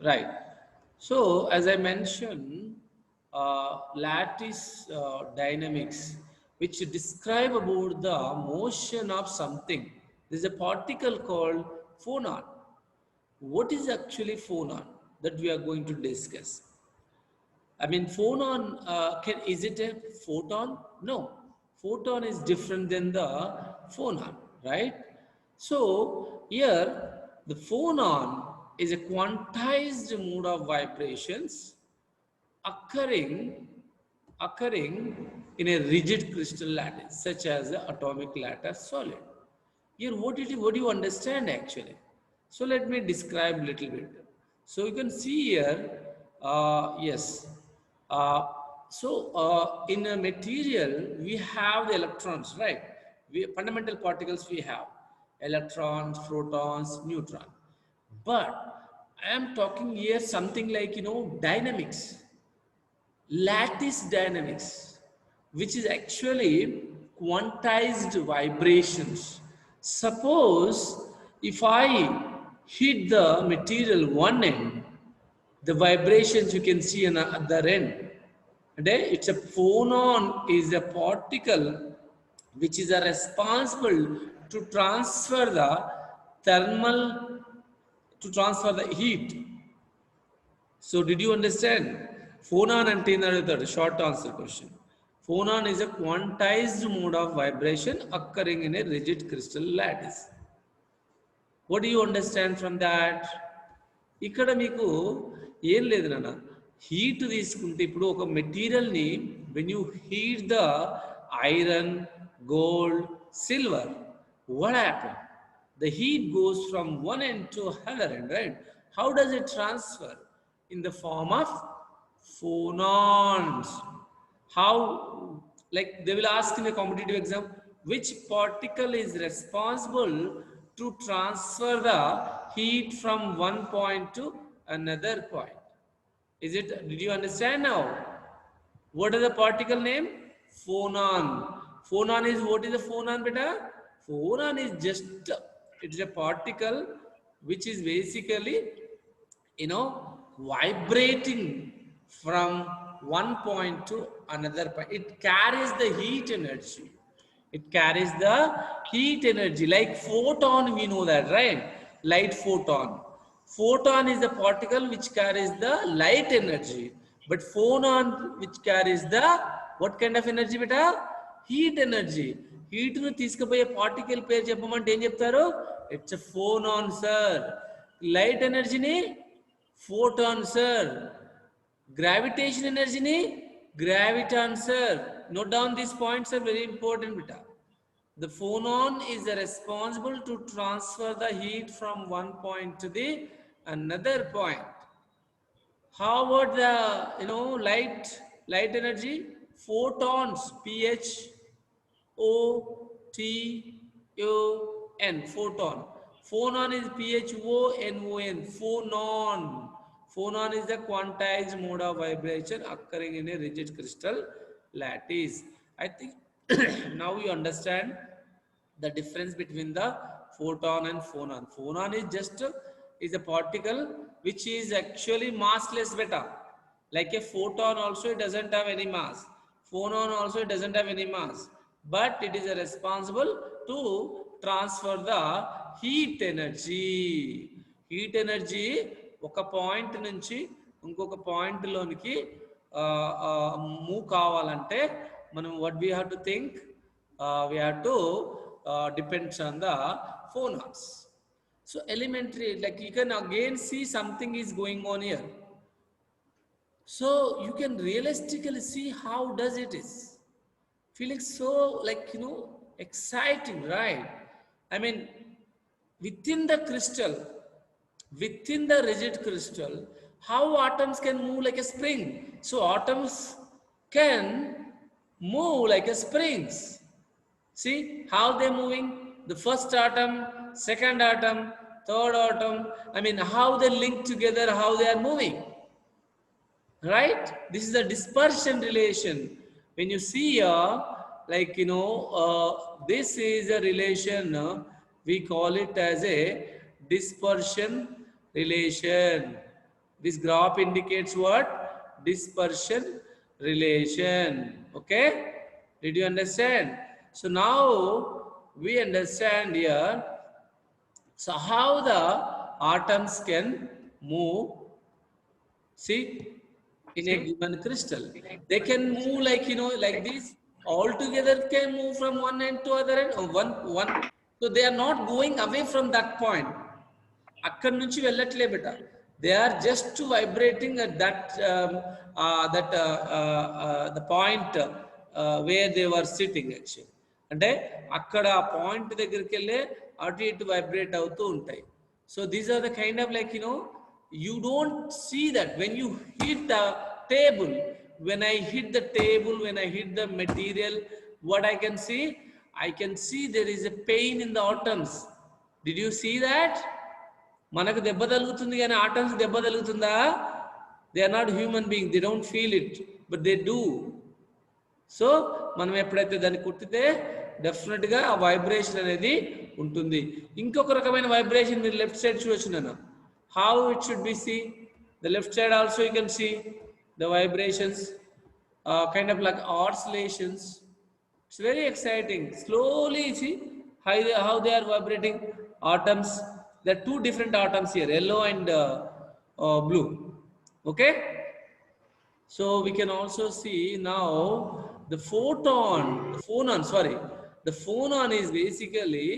Right. So, as I mentioned, lattice dynamics, which describe about the motion of something. There is a particle called phonon. What is actually phonon that we are going to discuss? I mean, phonon, is it a photon? No. Photon is different than the phonon, right? So, here, the phonon is a quantized mode of vibrations occurring, occurring in a rigid crystal lattice, such as the atomic lattice solid. Here, what do you understand actually? So let me describe a little bit. So you can see here, yes. Uh, in a material, we have the electrons, right? Fundamental particles we have electrons, protons, neutron. But I am talking here something like, dynamics, lattice dynamics, which is actually quantized vibrations. Suppose if I hit the material one end, the vibrations you can see on the other end. Okay? It's a phonon is a particle which is responsible to transfer the thermal, to transfer the heat. So did you understand? Phonon and the short answer question. Phonon is a quantized mode of vibration occurring in a rigid crystal lattice. What do you understand from that? ఇక్కడ మీకు ఏం లేదు నాన్న, heat తీసుకుంటే ఇప్పుడు ఒక మెటీరియల్ని when you heat the iron, gold, silver, what happened? The heat goes from one end to other end, right? How does it transfer? In the form of phonons. How, like they will ask in a competitive exam, which particle is responsible to transfer the heat from one point to another point? Is it, did you understand now? What is the particle name? Phonon. Phonon is, what is a phonon, beta? Phonon is just, it is a particle which is basically, vibrating from one point to another point. It carries the heat energy. It carries the heat energy. Like photon, we know that, right? Light photon. Photon is the particle which carries the light energy. But phonon which carries the, what kind of energy, beta? Heat energy. Heat nu తీసుకుపోయే particle పేరు చెప్పమంటే ఏం చెప్తారు? It's a phonon, sir. Light energy ni photon, sir. Gravitation energy ni graviton, sir. Note down these points are very important, beta. The phonon is responsible to transfer the heat from one point to the another point. How about the, light energy? Photons, PHOTON, photon. Phonon is PHONON, phonon. Phonon is the quantized mode of vibration occurring in a rigid crystal lattice. I think now you understand the difference between the photon and phonon. Phonon is just is a particle which is actually massless, beta. Like a photon also, it doesn't have any mass. Phonon also, it doesn't have any mass, but it is responsible to transfer the heat energy. Heat energy ఒక point నుంచి ఇంకొక పాయింట్లోనికి move కావాలంటే మనం what we have to think, we have to depends on the phonons. So elementary, like you can again see something is going on here. So you can realistically see how does it is. Feeling so like, exciting, right? I mean, within the crystal, within the rigid crystal, how atoms can move like a spring. So atoms can move like a springs. See how they're moving? The first atom, second atom, third atom. I mean, how they link together, how they are moving. Right? This is a dispersion relation. When you see like, this is a relation, we call it as a dispersion relation. This graph indicates what? Dispersion relation. Okay? Did you understand? So now we understand here. So how the atoms can move, see, in a given crystal. They can move like, like this. All together can move from one end to other end, or one. So they are not going away from that point. అక్కడి నుంచి వెళ్ళట్లే బెట. They are just vibrating at the point where they were sitting actually. అంటే అక్కడ ఆ point దగ్గరికి వెళ్ళే అటు ఇటు vibrate అవుతూ ఉంటాయి. So these are the kind of like you don't see that when you hit the table. When I hit the table, when I hit the material, what I can see there is a pain in the atoms. Did you see that? మనకు దెబ్బ తగులుతుంది కానీ atoms దెబ్బ తగులుతుందా? They are not human being, they don't feel it, but they do. So మనం ఎప్పుడైతే దాన్ని కుట్టితే డెఫినెట్గా ఆ వైబ్రేషన్ అనేది ఉంటుంది. ఇంకొక రకమైన వైబ్రేషన్ మీరు లెఫ్ట్ సైడ్ చూడొచ్చు. నేను how it should be see the left side also you can see the vibrations kind of like oscillations. It's very exciting. Slowly see how they are vibrating. Atoms, there are two different atoms here, yellow and blue. Okay, so we can also see now the phonon is basically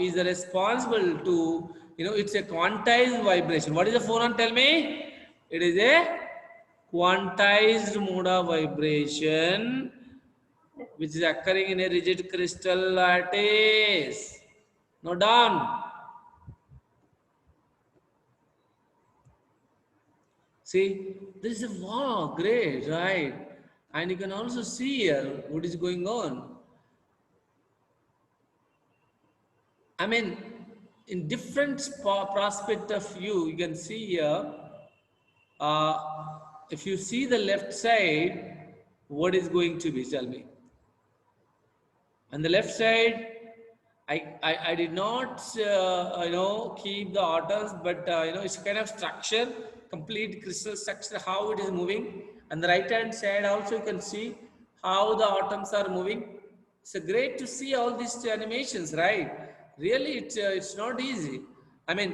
is responsible to, it's a quantized vibration. What is a phonon? Tell me. It is a quantized mode of vibration which is occurring in a rigid crystal lattice. Note down. See, this is wow, great, right? And you can also see here what is going on. I mean, in different prospect of view, you can see here. If you see the left side, what is going to be? Tell me. On the left side, I did not keep the atoms, but it's kind of structure, complete crystal structure, how it is moving. And the right hand side also you can see how the atoms are moving. It's great to see all these animations, right? Really, it's not easy. I mean,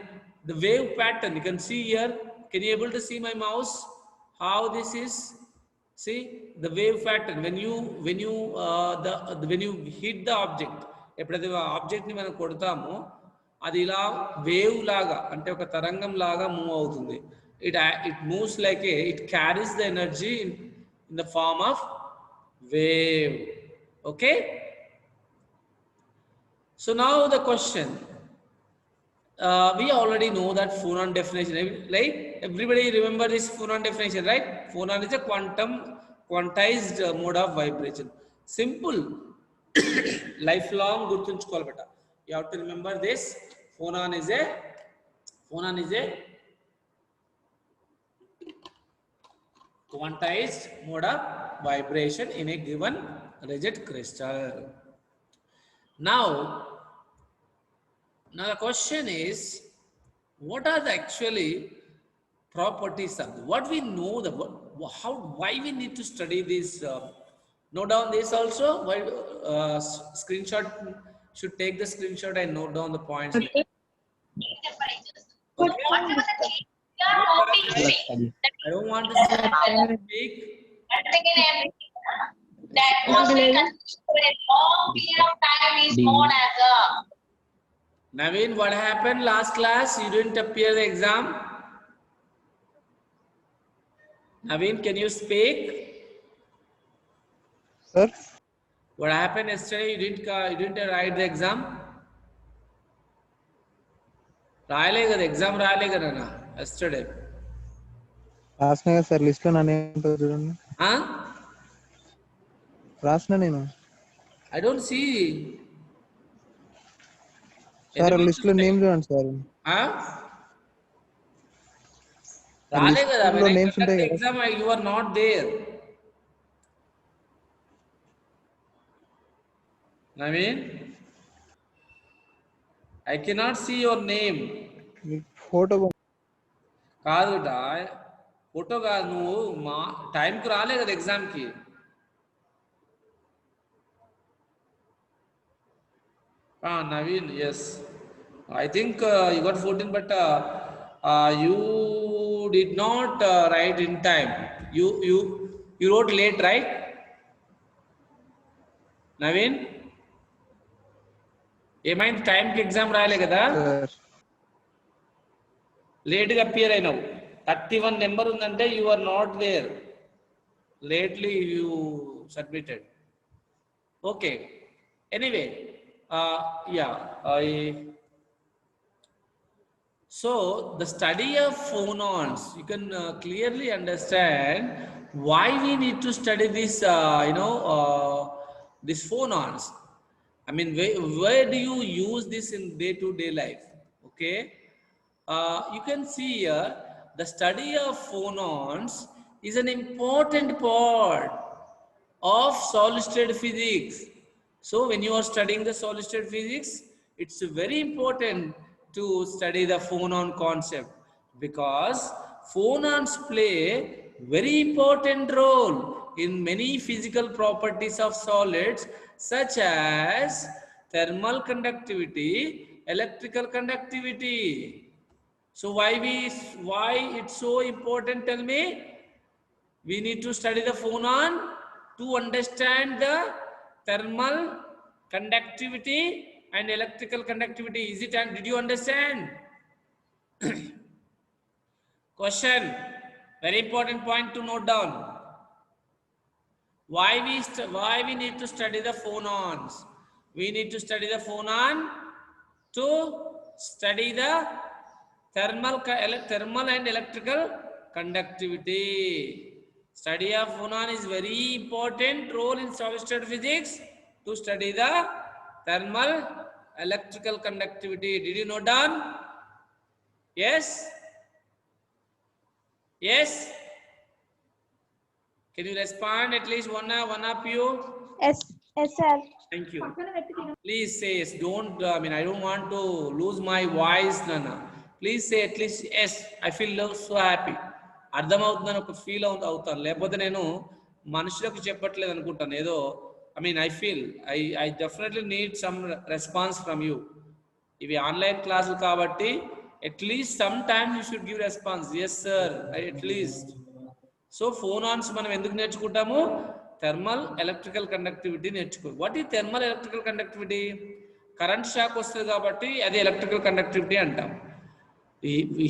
the wave pattern you can see here. Can you able to see my mouse? How this is? See the wave pattern when you hit the object. ఎప్పుడైతే ఆబ్జెక్ట్ని మనం కొడతామో అది ఇలా wave లాగా, అంటే ఒక తరంగం లాగా move అవుతుంది. It moves like it carries the energy in the form of wave. Okay, so now the question, we already know that phonon definition, right? Everybody remember this phonon definition, right? Phonon is a quantized mode of vibration. Simple. Lifelong gurtunchukovali beta. You have to remember this. Phonon is a quantized mode of vibration in a given rigid crystal. Now the question is, what are the actually properties of what we know, why we need to study this? Note down this also. Why screenshot, should take the screenshot and note down the points. Okay. I don't want to speak. That mostly consists for a long period of time is known as a. Naveen, what happened last class? You didn't appear the exam. Naveen, can you speak? Sir? What happened yesterday? You didn't write the exam? రాయలే కదా exam, రాయలే కదా yesterday. రాసిన కదా sir, list లో నన్ను ఏంటో చూడండి. రాసిన నేను. I don't see. Sir list లో నేమ్ చూడండి సార్. రాలే కదా, నేమ్స్ ఉంటాయి కదా. Exam you are not there. Naveen, I cannot see your name. Photo. కాదు ఫోటో కాదు, నువ్వు మా టైంకి రాలే కదా ఎగ్జామ్కి. Naveen, yes. I think you got 14, but you did not write in time. You wrote late, right? Naveen? ఏమైంది టైంకి ఎగ్జామ్ రాయలే కదా, లేట్గా అపియర్ అయినావు. 31 నెంబర్ ఉందంటే you are not there, lately you submitted. Okay, anyway, so the study of phonons, you can clearly understand why we need to study this, these phonons. I mean, where do you use this in day-to-day life? Okay, you can see here the study of phonons is an important part of solid state physics. So when you are studying the solid state physics, it's very important to study the phonon concept, because phonons play very important role in many physical properties of solids, such as thermal conductivity, electrical conductivity. So why it's so important, tell me? We need to study the phonon to understand the thermal conductivity and electrical conductivity. Is it, and did you understand? Question, very important point to note down. Why we need to study the phonons? We need to study the phonon to study the thermal and electrical conductivity. Study of phonon is very important role in solid state physics to study the thermal electrical conductivity. Did you note down? Yes? Yes? Can you respond, at least one of you? Yes, sir. Thank you. Please say yes. Don't, I don't want to lose my voice, Nana. Please say at least yes. I feel so happy. అర్థమవుతుందని ఒక feel అవుతాను, లేకపోతే నేను మనుషులకు చెప్పట్లేదు అనుకుంటాను ఏదో. I feel I definitely need some response from you. ఇవి ఆన్లైన్ క్లాసులు కాబట్టి at least sometimes you should give response. Yes sir, at least. So phonons మనం ఎందుకు నేర్చుకుంటాము? థర్మల్ ఎలక్ట్రికల్ కండక్టివిటీ నేర్చుకో. వాట్ ఈ thermal electrical conductivity? Current shock వస్తుంది కాబట్టి అది ఎలక్ట్రికల్ కండక్టివిటీ అంటాం.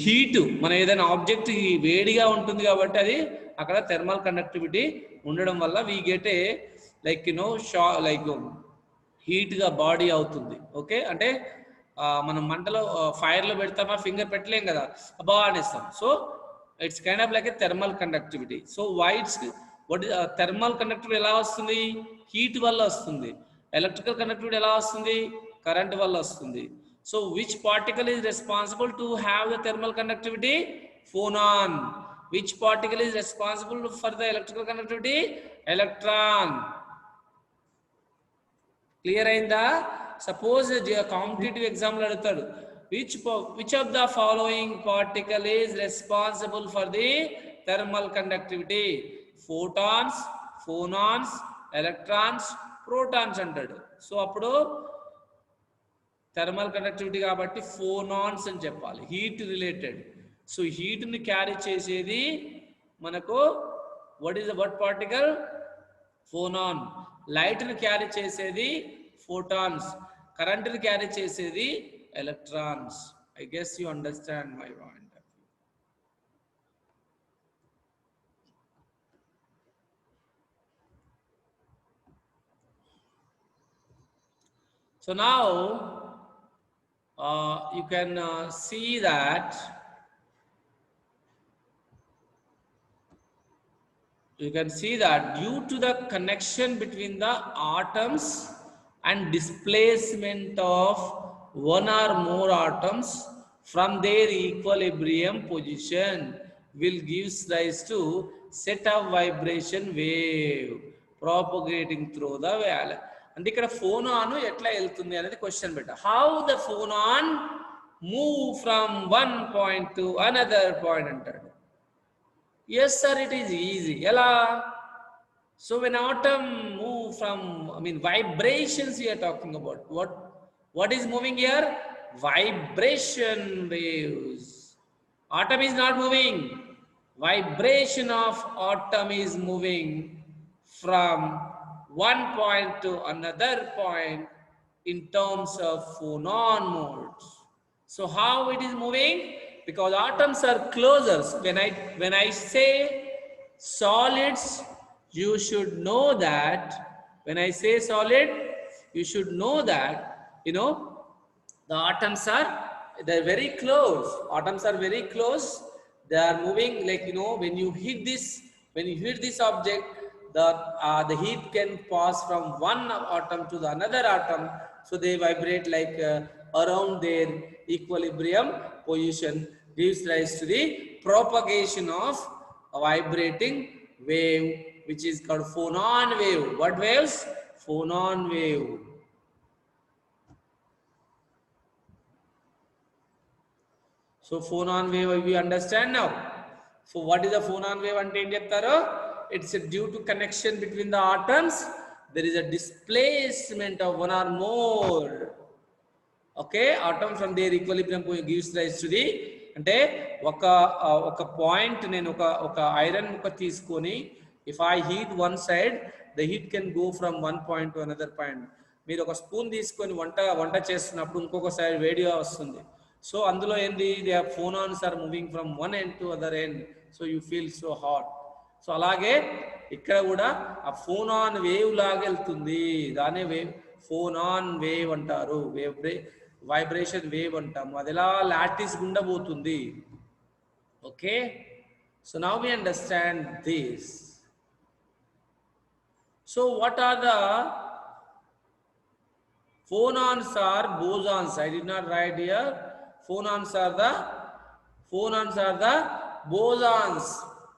హీట్, మన ఏదైనా ఆబ్జెక్ట్ వేడిగా ఉంటుంది కాబట్టి అది అక్కడ థర్మల్ కండక్టివిటీ ఉండడం వల్ల వీ గెట్ ఏ లైక్ హీట్గా బాడీ అవుతుంది. ఓకే, అంటే మనం మంటలో ఫైర్లో పెడతామా, ఫింగర్ పెట్టలేం కదా, అబ్బా అనేస్తాం. So it's kind of like a thermal conductivity. So thermal conductivity ఎలా వస్తుంది? హీట్ వల్ల వస్తుంది. ఎలక్ట్రికల్ కండక్టివిటీ ఎలా వస్తుంది? కరెంట్ వల్ల వస్తుంది. So which particle is responsible to have the thermal conductivity? Phonon. Which particle is responsible for the electrical conductivity? Electron. Clear ainda? Suppose a competitive exam lo adutadu, which of the following particle is responsible for the thermal conductivity? Photons, phonons, electrons, protons antadu. So appudu thermal conductivity కాబట్టి ఫోనాన్స్ అని చెప్పాలి, heat related. So హీట్ని carry చేసేది మనకు what particle? Phonon. లైట్ని carry చేసేది photons. కరెంట్ని carry చేసేది electrons. I guess you understand my point. So now you can see that due to the connection between the atoms and displacement of one or more atoms from their equilibrium position will gives rise to set of vibration wave propagating through the valley. అంటే ఇక్కడ phonon ఎట్లా వెళ్తుంది అనేది question పెట్ట. How the phonon move from one point to another point అంటాడు. Yes sir, it is easy. ఎలా? So when atom move from, I mean vibrations we are talking about. What is moving here? Vibration waves. Atom is not moving. Vibration of atom is moving from one point to another point in terms of phonon modes. So how it is moving? Because atoms are closer. When I say solids, you should know that. When I say solid, you should know that, you know, the atoms are, they're very close. Atoms are very close. They are moving like, you know, when you hit this object, the heat can pass from one atom to the another atom. So they vibrate like around their equilibrium position, gives rise to the propagation of a vibrating wave, which is called phonon wave. What waves? Phonon wave. So phonon wave we understand now. So what is a phonon wave ante em cheptaru? It's due to connection between the atoms. There is a displacement of one or more. Okay, atom from their equilibrium gives rise to the, అంటే ఒక point నేను ఒక iron ముక్క తీసుకొని, if I heat one side, the heat can go from one point to another point. మీరు ఒక spoon తీసుకొని వంట చేస్తున్నప్పుడు ఇంకొక సైడ్ వేడిగా వస్తుంది. సో అందులో ఏంది, they phonons are moving from one end to other end, so you feel so hot. So అలాగే ఇక్కడ కూడా ఆ ఫోనాన్ వేవ్ లాగా వెళ్తుంది, దానే వేవ్ ఫోనాన్ వేవ్ అంటారు. వైబ్రేషన్ వేవ్ అంటాము. అది ఎలా లాటిస్ గుండా పోతుంది. Okay, so now we understand this. So what are the phonons are bosons. I did not write here. Phonons are the bosons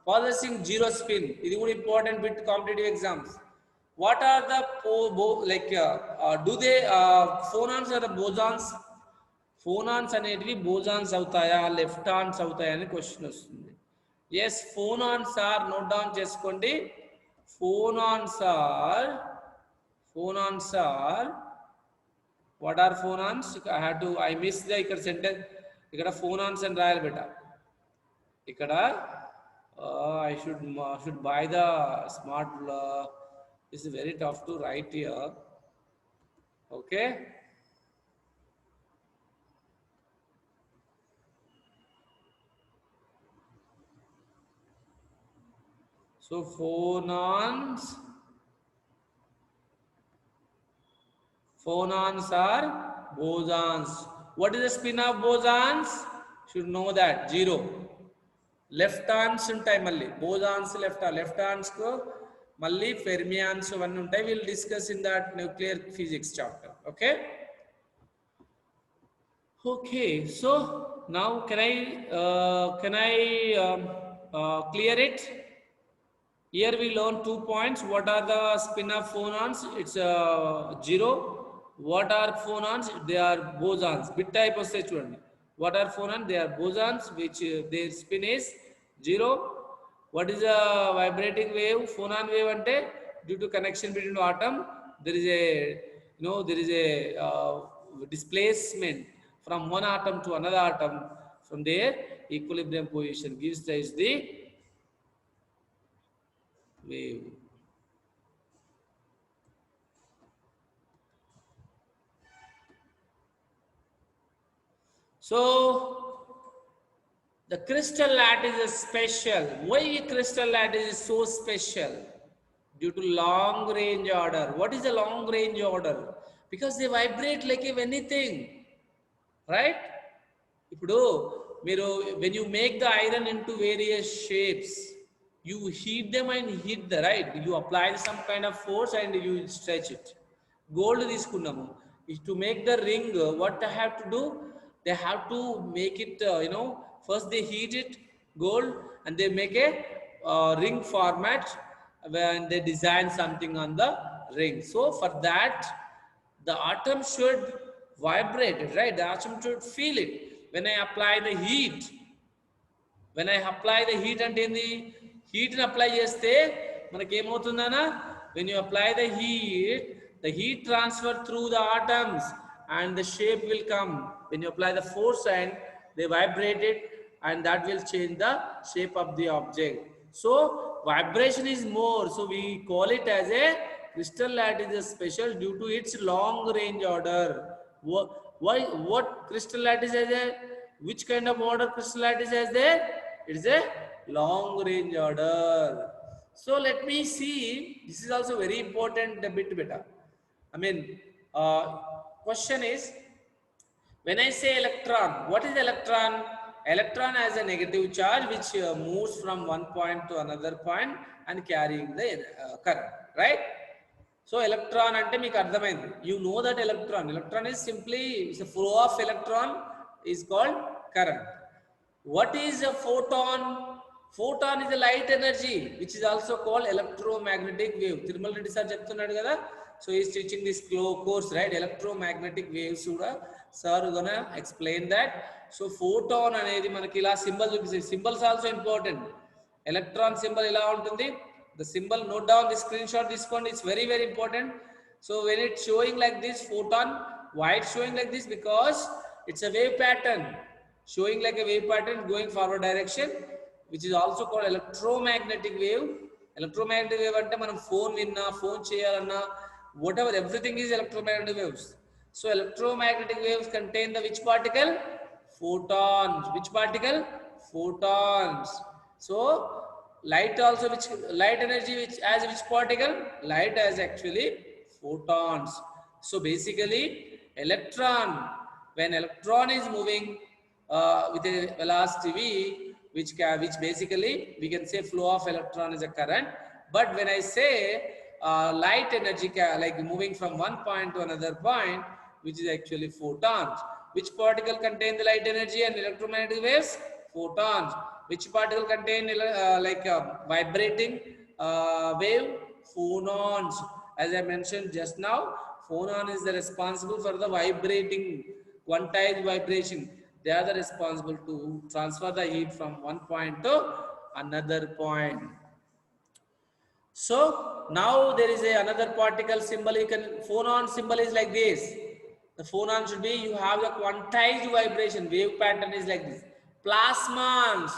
possessing zero spin. This is important bit competitive exams. What are the do they phonons are the bosons? Phonons అనేటివి bosons అవుతాయా, leftarns అవుతాయా అని question వస్తుంది. Yes, phonons are, note down చేసుకోండి. Phonons are what are phonons? I missed the ఇక్కడ sentence. ఇక్కడ phonons అని రాయాలి బేటా. ఇక్కడ I should buy the smart. This is very tough to write here. Okay. So phonons are bosons. What is the spin of bosons? Should know that, zero. Leftarns ఉంటాయి మళ్ళీ, bosons leftarns కు మళ్ళీ fermions అవన్నీ ఉంటాయి. We'll discuss in that nuclear physics chapter. Okay, so now can I clear it? Here we learn 2 points. What are the spin of phonons? It's zero. What are phonons? They are bosons. Bit type of చూడండి. What are phonons? They are bosons which their spin is zero. What is a vibrating wave? Phonon wave ante due to connection between the atom, there is a displacement from one atom to another atom from their equilibrium position, gives rise the wave. So the crystal lattice is special. Why crystal lattice is so special? Due to long range order. What is the long range order? Because they vibrate like anything, right? When you make the iron into various shapes, you heat them and hit the, right? You apply some kind of force and you stretch it. Gold తీసుకున్నాము. To make the ring, what they have to do? They have to make it, first they heat it, gold, and they make a ring format when they design something on the ring. So for that, the atom should vibrate it, right? The atom should feel it. when I apply the heat, అంటే ఏంది, హీట్ని apply చేస్తే మనకి ఏమవుతుందనా, when you apply the heat transfer through the atoms and the shape will come. When you apply the force and they vibrate it, and that will change the shape of the object. So vibration is more, so we call it as a crystal lattice is special due to its long range order. What crystal lattice has a, which kind of order crystal lattice has there? It is a long range order. So let me see, this is also very important a bit better. I mean, question is, when I say electron, what is electron? Electron has a negative charge which moves from one point to another point and carrying the current, right? So electron ante meeku ardhamaindi, you know that electron is simply, it's a flow of electron is called current. What is a photon? Photon is a light energy which is also called electromagnetic wave. Tirumala Reddy sir cheptunnadu kada, so he is teaching this course, right? Electromagnetic waves kuda sir gonna explain that. So photon anedi manaki ila symbol chupistadi, symbols also important. Electron symbol ila untundi, the symbol, note down the screenshot, this one is very very important. So when it's showing like this photon, why it's showing like this? Because it's a wave pattern, showing like a wave pattern going forward direction, which is also called electromagnetic wave. Electromagnetic wave ante manam phone vinna, phone cheyalanna, whatever, everything is electromagnetic waves. So electromagnetic waves contain the which particle? Photons. Which particle? Photons. So light also, which light energy which as which particle? Light as actually photons. So basically electron, when electron is moving with a velocity v, which basically we can say flow of electron is a current. But when I say light energy like moving from one point to another point, which is actually photons. Which particle contain the light energy and electromagnetic waves? Photons. Which particle contain vibrating wave? Phonons. As I mentioned just now, phonon is the responsible for the vibrating quantized vibration. They are the responsible to transfer the heat from one point to another point. So now there is another particle symbol. You can, phonon symbol is like this. The phonon should be, you have the quantized vibration, wave pattern is like this. Plasmons,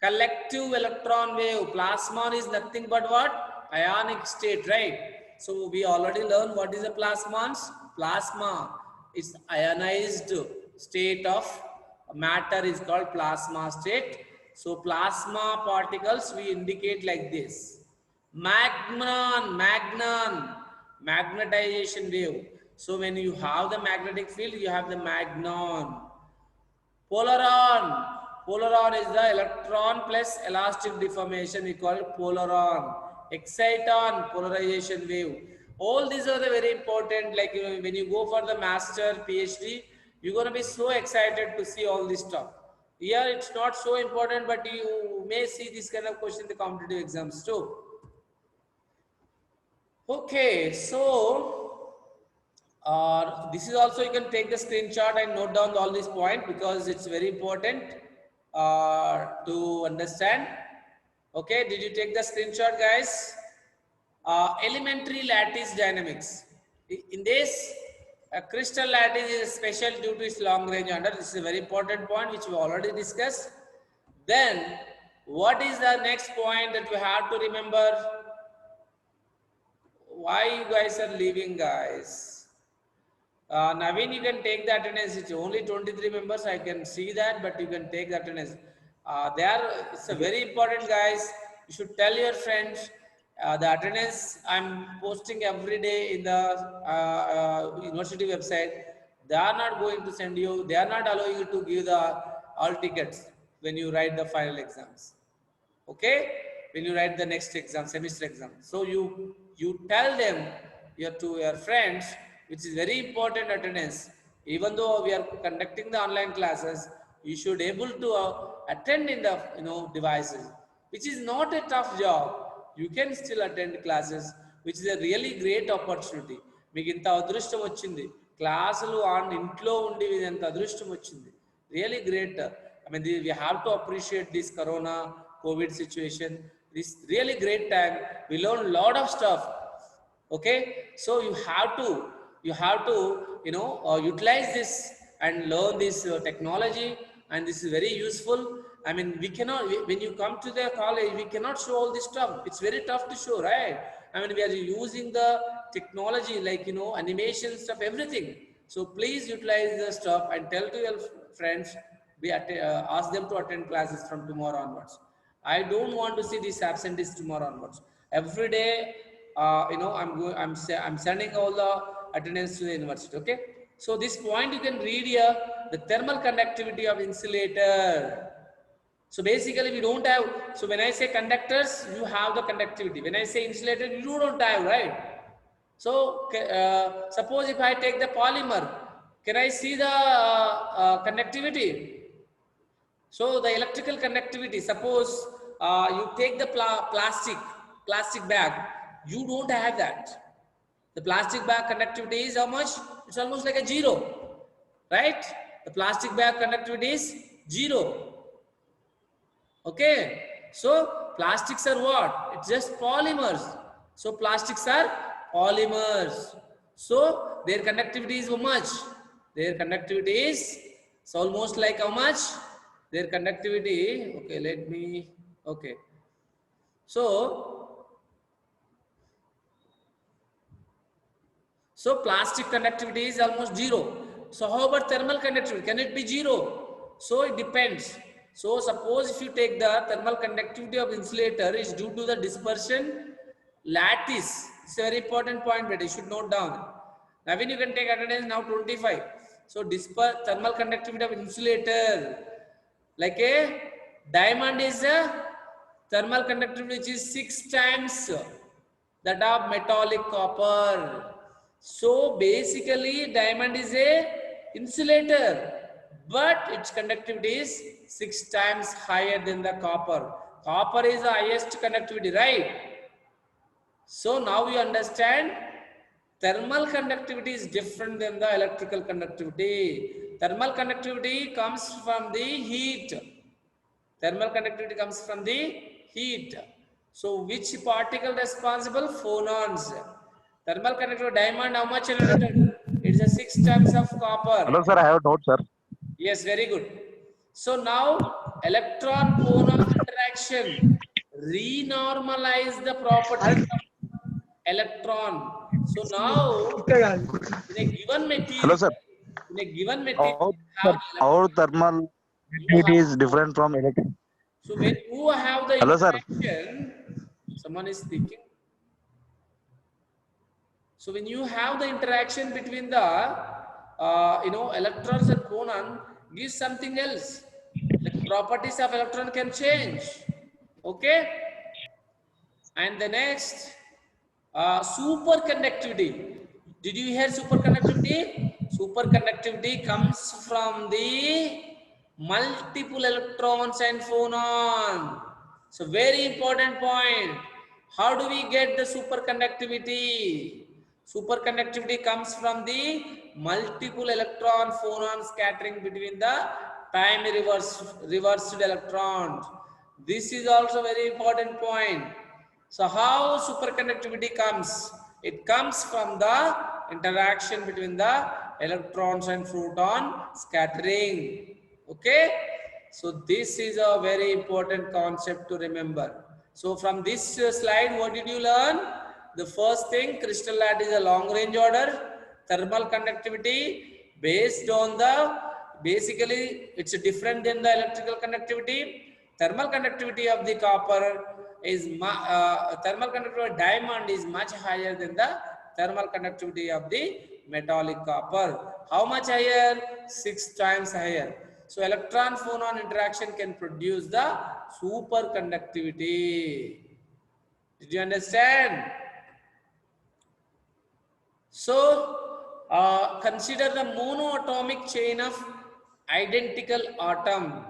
collective electron wave. Plasmon is nothing but what? Ionic state, right? So we already learned what is a plasmons. Plasma is ionized state of matter is called plasma state. So plasma particles we indicate like this. Magnon, magnetization wave. So when you have the magnetic field, you have the magnon. Polaron, polaron is the electron plus elastic deformation, we call it polaron. Exciton, polarization wave. All these are the very important, like when you go for the master PhD, you're going to be so excited to see all this stuff. Here it's not so important, but you may see this kind of question in the competitive exams too. Okay, so this is also, you can take the screenshot and note down all these points because it's very important to understand. Okay, did you take the screenshot, guys? Elementary lattice dynamics. In this, a crystal lattice is special due to its long range order. This is a very important point which we already discussed. Then, what is the next point that we have to remember? Why you guys are leaving, guys? Naveen, you can take the attendance. It's only 23 members. I can see that, but you can take the attendance. It's a very important, guys. You should tell your friends. The attendance I'm posting every day in the university website. They are not going to send you. They are not allowing you to give the all tickets when you write the final exams. Okay, when you write the next exam, semester exam. So you tell them to your friends, which is very important attendance. Even though we are conducting the online classes, you should able to attend in the devices, which is not a tough job. You can still attend classes, which is a really great opportunity. మీకు ఇంత అదృష్టం వచ్చింది, క్లాసులు on ఇంట్లో ఉండి ఇంత అదృష్టం వచ్చింది. Really great. I mean, we have to appreciate this Corona COVID situation. This really great time. We learn a lot of stuff. Okay, so you have to utilize this and learn this technology, and this is very useful. I mean, we cannot, when you come to the college, we cannot show all this stuff. It's very tough to show, right? I mean, we are using the technology like, animation stuff, everything. So please utilize the stuff and tell to your friends, ask them to attend classes from tomorrow onwards. I don't want to see these absentees tomorrow onwards. Every day, I'm sending all the attendance to the university. Okay. So this point you can read here, the thermal conductivity of insulator. So basically we don't have, so when I say conductors, you have the conductivity. When I say insulator, you don't have, right? So suppose if I take the polymer, can I see the conductivity? So the electrical conductivity, suppose you take the plastic bag, you don't have that. The plastic bag conductivity is how much? It's almost like a 0, right? The plastic bag conductivity is 0. Okay, so plastics are what? It's just polymers. So plastics are polymers. So their conductivity is how much? Their conductivity is, it's almost like how much? Their conductivity, okay, okay. So plastic conductivity is almost 0. So how about thermal conductivity? Can it be 0? So it depends. So suppose if you take the thermal conductivity of insulator is due to the dispersion lattice. It's a very important point, but you should note down. Now when you can take attendance now 25. So thermal conductivity of insulator, like a diamond is a thermal conductivity which is 6 times that of metallic copper. So basically diamond is a insulator, but its conductivity is 6 times higher than the copper. Copper is the highest conductivity, right? So now you understand thermal conductivity is different than the electrical conductivity. Thermal conductivity comes from the heat. Thermal conductivity comes from the heat. So which particle responsible? Phonons. Thermal conductivity diamond, how much electron? It's a 6 times of copper. Hello, sir. I have a doubt, sir. Yes, very good. So now electron phonon interaction renormalize the properties of electron. So now in a given material, Hello, sir. How thermal conductivity is different from electric? So when you have the Hello, sir. interaction, someone is speaking. So when you have the interaction between the electrons and phonon, gives something else. The properties of electron can change. Okay. And the next, superconductivity. Did you hear superconductivity? Superconductivity comes from the multiple electrons and phonon. So very important point. How do we get the superconductivity? Superconductivity comes from the multiple electron phonon scattering between the time reversed electrons. This is also very important point. So how superconductivity comes? It comes from the interaction between the electrons and photon scattering. Okay. So this is a very important concept to remember. So from this slide, what did you learn? The first thing, crystal lattice is a long range order. Thermal conductivity based on the, basically it's different than the electrical conductivity. Thermal conductivity of the copper is, thermal conductivity of diamond is much higher than the thermal conductivity of the metallic copper. How much higher? 6 times higher. So electron phonon interaction can produce the superconductivity. Did you understand? So consider the monoatomic chain of identical atom.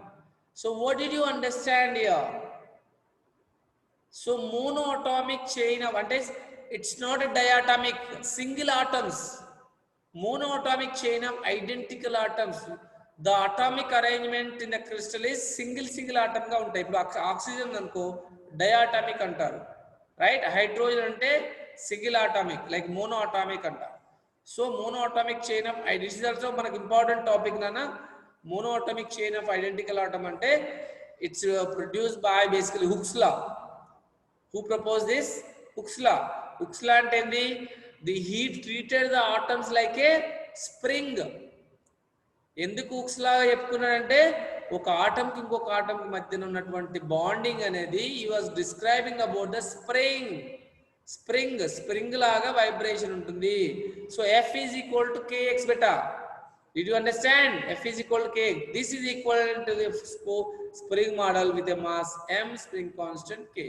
So what did you understand here? So monoatomic chain of, it's not a diatomic, single atoms. Monoatomic chain of identical atoms. the atomic arrangement in a crystal is single atom గా ఉంటాయి. ఇప్పుడు oxygen అనుకో diatomic అంటారు, right? Hydrogen అంటే single atomic, like mono atomic అంటారు. So mono atomic chain of this is also మనకి important topic నాన్న. Mono atomic chain of identical atom అంటే it's produced by basically Hooke's law. Who propose this? Hooke's law. Hooke's law అంటే ఏంది? The heat treated the atoms like a spring. ఎందుకు Hooke's లాగా చెప్పుకున్నాడంటే ఒక ఆటంకి ఇంకొక ఆటంకి మధ్యన ఉన్నటువంటి బాండింగ్ అనేది he was describing about the spring లాగా వైబ్రేషన్ ఉంటుంది. So F is equal to kx beta. Did you understand? F is equal to kx. This is equal to the spring model with a mass m, spring constant k.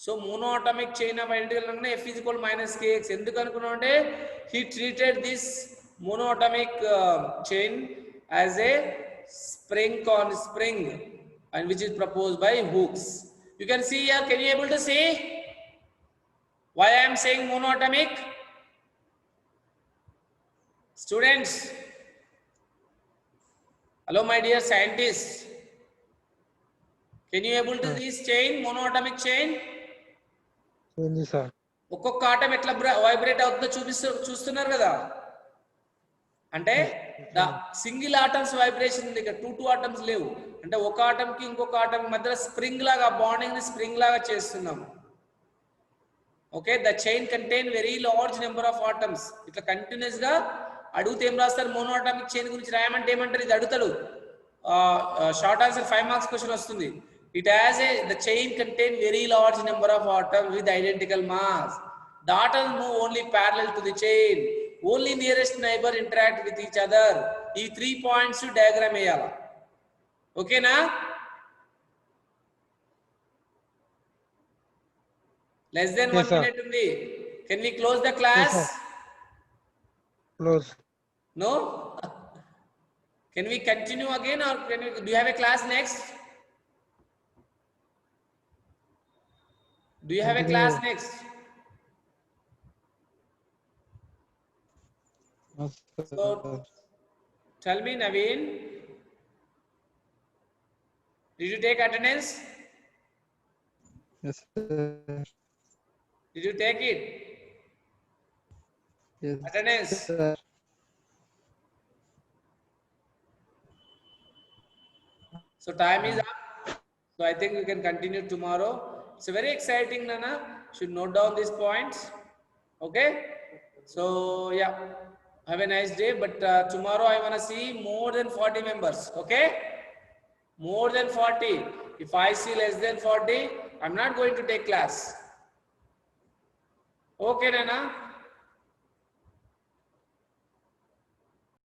So monoatomic chain of identical అంటే F is equal to minus kx. ఎందుకు అనుకున్నాం అంటే he treated this monoatomic chain as a spring and which is proposed by Hooks. You can see here, can you able to see why I am saying monoatomic? Students, hello my dear scientists, can you able to see this chain, monoatomic chain? ఒక్కొక్క atom ఎట్లా vibrate అవుతుందో చూస్తున్నారు కదా. అంటే the single atoms vibration ఉంది, ఇక్కడ two atoms లేవు. అంటే ఒక ఆటంకి ఇంకొక ఆటం మధ్యలో స్ప్రింగ్ లాగా బాండింగ్ ని స్ప్రింగ్ లాగా చేస్తున్నాం. Okay, the chain contain very large number of atoms. ఇట్లా కంటిన్యూస్ గా అడిగితే ఏం రాస్తారు? మోనోఅటామిక్ చైన్ గురించి రాయమంటే ఏమంటారు? ఇది అడుగుతాడు. షార్ట్ ఆన్సర్ 5 మార్క్స్ క్వశ్చన్ వస్తుంది. It has a the chain contain very large number of atoms with identical mass. The atoms move only parallel to the chain. Only nearest neighbor interact with each other. ఈ 3 points diagram వేయాల. ఓకేనా? Less than 1 minute ఉంది. Can we close the class? Close. No? Can we continue again or do you have a class next? Do you have a class next? So tell me, Naveen, did you take attendance? Yes, sir. Did you take it? Yes, Attendance. sir. So time is up. So I think we can continue tomorrow. It's very exciting, Nana. Should note down these points. Okay. So yeah. Have a nice day, but tomorrow I want to see more than 40 members, okay? More than 40. If I see less than 40, I'm not going to take class. Okay, Nana?